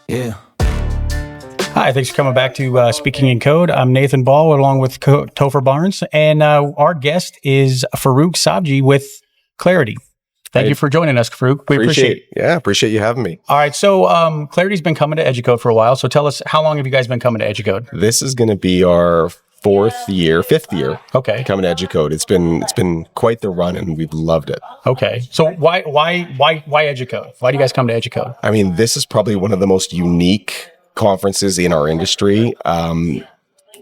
Yeah. Hi, thanks for coming back to Speaking in Code. I'm Nathan Ball along with Topher Barnes, and our guest is Farouk Savji with Clariti. Thank you for joining us, Farouk. We appreciate it. Yeah, appreciate you having me. All right, so Clariti's been coming to EduCode for a while, so tell us, how long have you guys been coming to EduCode? This is going to be our fifth year Okay. coming to EduCode. It's been quite the run, and we've loved it. Okay, so why EduCode? Why do you guys come to EduCode? I mean, this is probably one of the most unique conferences in our industry.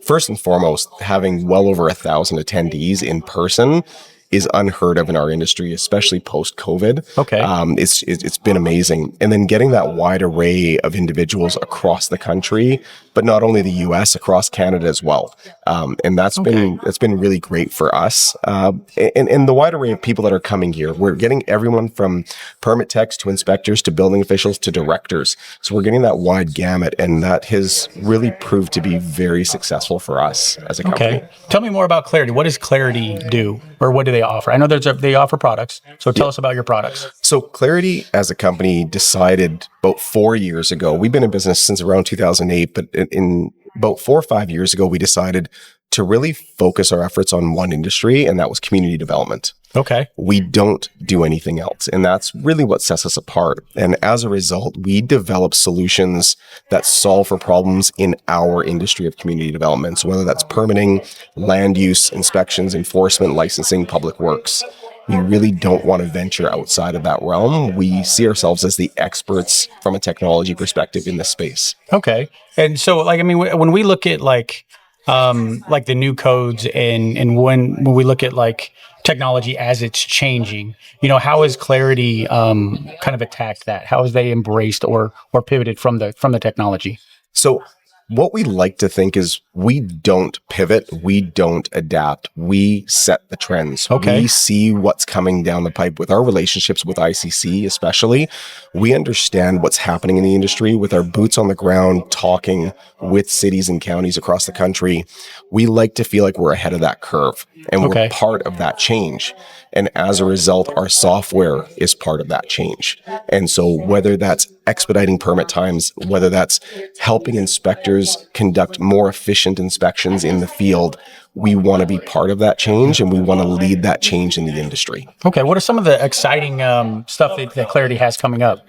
First and foremost, having well over 1,000 attendees in person is unheard of in our industry, especially post-COVID. Okay. It's been amazing. And then getting that wide array of individuals across the country, but not only the US, across Canada as well. And that's been really great for us. And the wide array of people that are coming here, we're getting everyone from permit techs to inspectors to building officials to directors. So we're getting that wide gamut, and that has really proved to be very successful for us as a company. Okay. Tell me more about Clariti. What does Clariti do, or what do they offer? I know they offer products. So tell us about your products. So Clariti as a company decided about 4 years ago, we've been in business since around 2008, but in about 4 or 5 years ago, we decided to really focus our efforts on one industry, and that was community development. Okay. We don't do anything else, and that's really what sets us apart. And as a result, we develop solutions that solve for problems in our industry of community development. So whether that's permitting, land use, inspections, enforcement, licensing, public works, we really don't want to venture outside of that realm. We see ourselves as the experts from a technology perspective in this space. Okay. And so, when we look at like the new codes and when we look at like technology as it's changing, how has Clariti kind of attacked that? How has they embraced or pivoted from the technology? So what we like to think is we don't pivot, we don't adapt, we set the trends. Okay. We see what's coming down the pipe with our relationships with ICC especially. We understand what's happening in the industry with our boots on the ground, talking with cities and counties across the country. We like to feel like we're ahead of that curve, and we're part of that change. And as a result, our software is part of that change. And so whether that's expediting permit times, whether that's helping inspectors conduct more efficient inspections in the field, we want to be part of that change, and we want to lead that change in the industry. Okay. What are some of the exciting stuff that Clariti has coming up?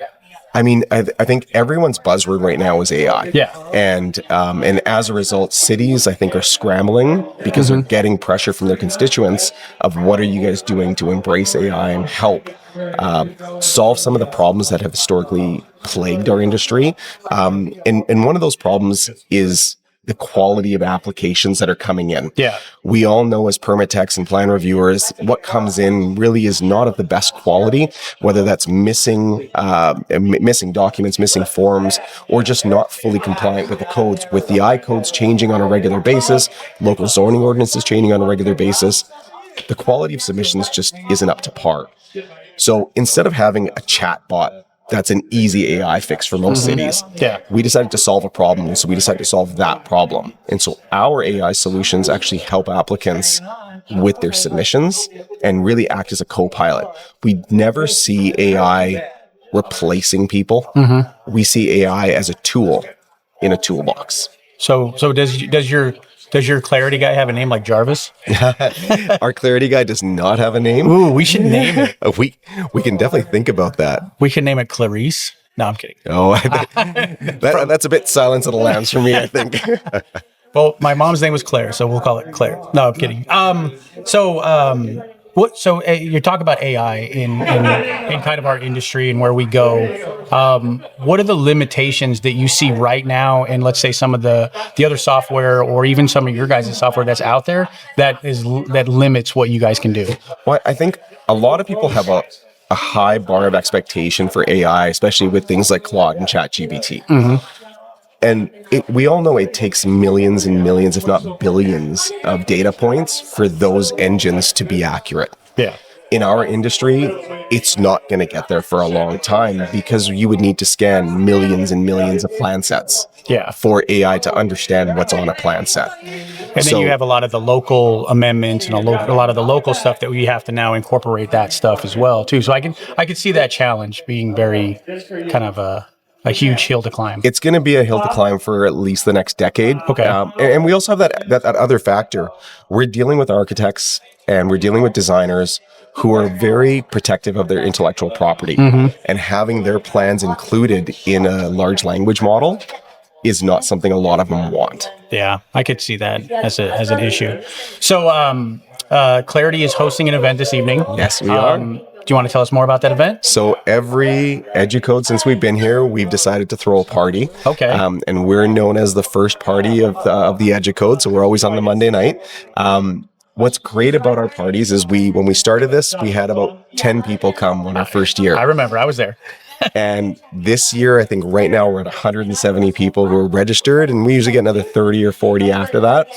I mean, I think everyone's buzzword right now is AI. Yeah. And as a result, cities, I think, are scrambling because they're getting pressure from their constituents of what are you guys doing to embrace AI and help solve some of the problems that have historically plagued our industry. And one of those problems is the quality of applications that are coming in. Yeah. We all know as permit techs and plan reviewers, what comes in really is not of the best quality, whether that's missing documents, missing forms, or just not fully compliant with the codes. With the I-codes changing on a regular basis, local zoning ordinances changing on a regular basis, the quality of submissions just isn't up to par. So instead of having a chat bot that's an easy AI fix for most cities, we decided to solve a problem, and so we decided to solve that problem. And so our AI solutions actually help applicants with their submissions and really act as a co-pilot. We never see AI replacing people. We see AI as a tool in a toolbox. So does your Clariti guy have a name like Jarvis? Our Clariti guy does not have a name. Ooh, we should name it. We can definitely think about that. We should name it Clarice. No, I'm kidding. Oh, that's a bit Silence of the Lambs for me, I think. Well, my mom's name was Claire, so we'll call it Claire. No, I'm kidding. So you talk about AI in kind of our industry and where we go. What are the limitations that you see right now in, let's say, some of the other software or even some of your guys' software that's out there that limits what you guys can do? Well, I think a lot of people have a high bar of expectation for AI, especially with things like Claude and ChatGPT. And we all know it takes millions and millions, if not billions, of data points for those engines to be accurate. Yeah. In our industry, it's not going to get there for a long time because you would need to scan millions and millions of plan sets for AI to understand what's on a plan set. And then you have a lot of the local amendments and a lot of the local stuff that we have to now incorporate that stuff as well too. So I can see that challenge being very kind of a huge hill to climb. It's going to be a hill to climb for at least the next decade. Okay. And we also have that other factor. We're dealing with architects and we're dealing with designers who are very protective of their intellectual property, and having their plans included in a large language model is not something a lot of them want. Yeah, I could see that as an issue. So, Clariti is hosting an event this evening. Yes, we are. Do you want to tell us more about that event? So every EduCode since we've been here, we've decided to throw a party. Okay. And we're known as the first party of the EduCode, so we're always on the Monday night. What's great about our parties is when we started this, we had about 10 people come on our first year. I remember, I was there. And this year, I think right now we're at 170 people who are registered, and we usually get another 30 or 40 after that.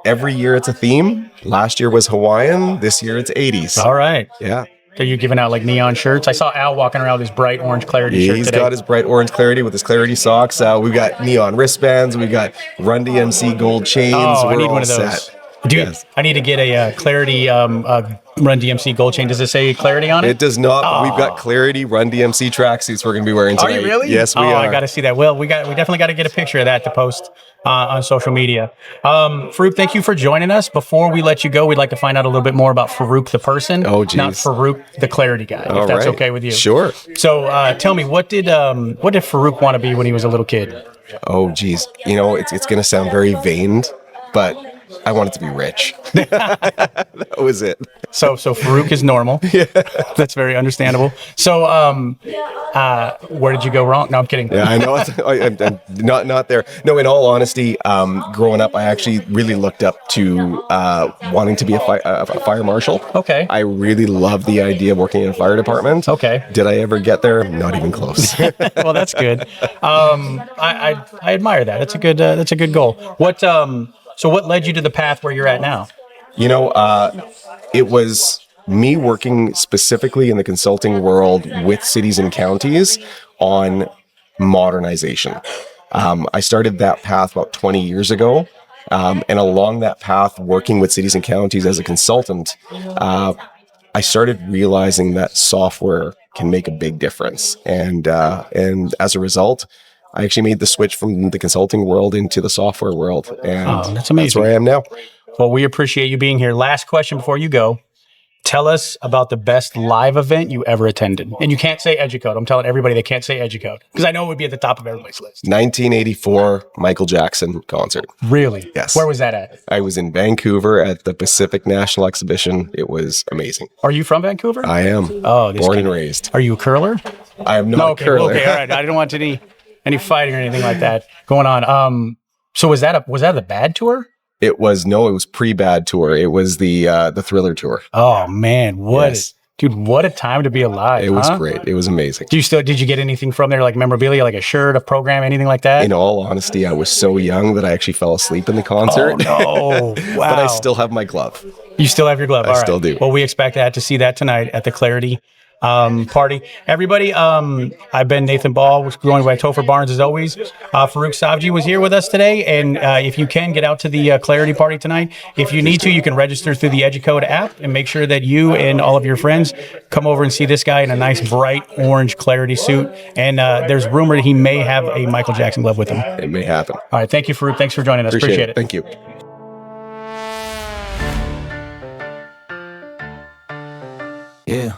Every year it's a theme. Last year was Hawaiian. This year it's 80s. All right. Yeah. Are you giving out like neon shirts? I saw Al walking around with his bright orange Clariti shirt He's today. got his bright orange Clariti with his Clariti socks. We've got neon wristbands. We've got Run DMC gold chains. Oh, I We're need all one of those. set. Dude, Yes. I need to get a Clariti Run DMC gold chain. Does it say Clariti on it? It does not. But we've got Clariti Run DMC tracksuits we're going to be wearing tonight. Are you really? Yes, we are. I got to see that. Well, we definitely got to get a picture of that to post on social media. Farouk, thank you for joining us. Before we let you go, we'd like to find out a little bit more about Farouk the person. Oh, geez. Not Farouk the Clariti guy, All if that's right. okay with you. Sure. So tell me, what did Farouk want to be when he was a little kid? Oh, geez. You know, it's going to sound very vain, but I wanted to be rich. That was it. So Farouk is normal. Yeah. That's very understandable. So where did you go wrong? No, I'm kidding. Yeah, I know. I'm not there. No, in all honesty, growing up, I actually really looked up to wanting to be a fire marshal. Okay. I really love the idea of working in a fire department. Okay. Did I ever get there? Not even close. Well, that's good. I admire that. That's a good goal. So what led you to the path where you're at now? You know, it was me working specifically in the consulting world with cities and counties on modernization. I started that path about 20 years ago. And along that path, working with cities and counties as a consultant, I started realizing that software can make a big difference. And as a result, I actually made the switch from the consulting world into the software world. And that's amazing. That's where I am now. Well, we appreciate you being here. Last question before you go. Tell us about the best live event you ever attended. And you can't say EduCode. I'm telling everybody they can't say EduCode because I know it would be at the top of everybody's list. 1984 Michael Jackson concert. Really? Yes. Where was that at? I was in Vancouver at the Pacific National Exhibition. It was amazing. Are you from Vancouver? I am. Oh, born and raised. Are you a curler? I am not No, a okay, curler. okay, all right. I didn't want any fighting or anything like that going on. So was that the bad tour? It was pre-bad tour. It was the Thriller tour. Oh man, Yes. what a time to be alive. It was great. It was amazing. Did you get anything from there, like memorabilia, like a shirt, a program, anything like that? In all honesty, I was so young that I actually fell asleep in the concert. Oh no. Wow. But I still have my glove. You still have your glove. All right. still do. Well, we expect to see that tonight at the Clariti party. Everybody, I've been Nathan Ball, was going by Topher Barnes as always. Farouk Savji was here with us today, and if you can get out to the Clariti party tonight, if you need to, you can register through the EduCode app and make sure that you and all of your friends come over and see this guy in a nice bright orange Clariti suit. And there's rumor that he may have a Michael Jackson glove with him. It may happen. All right, thank you, Farouk. Thanks for joining us. Appreciate it. Thank you. Yeah.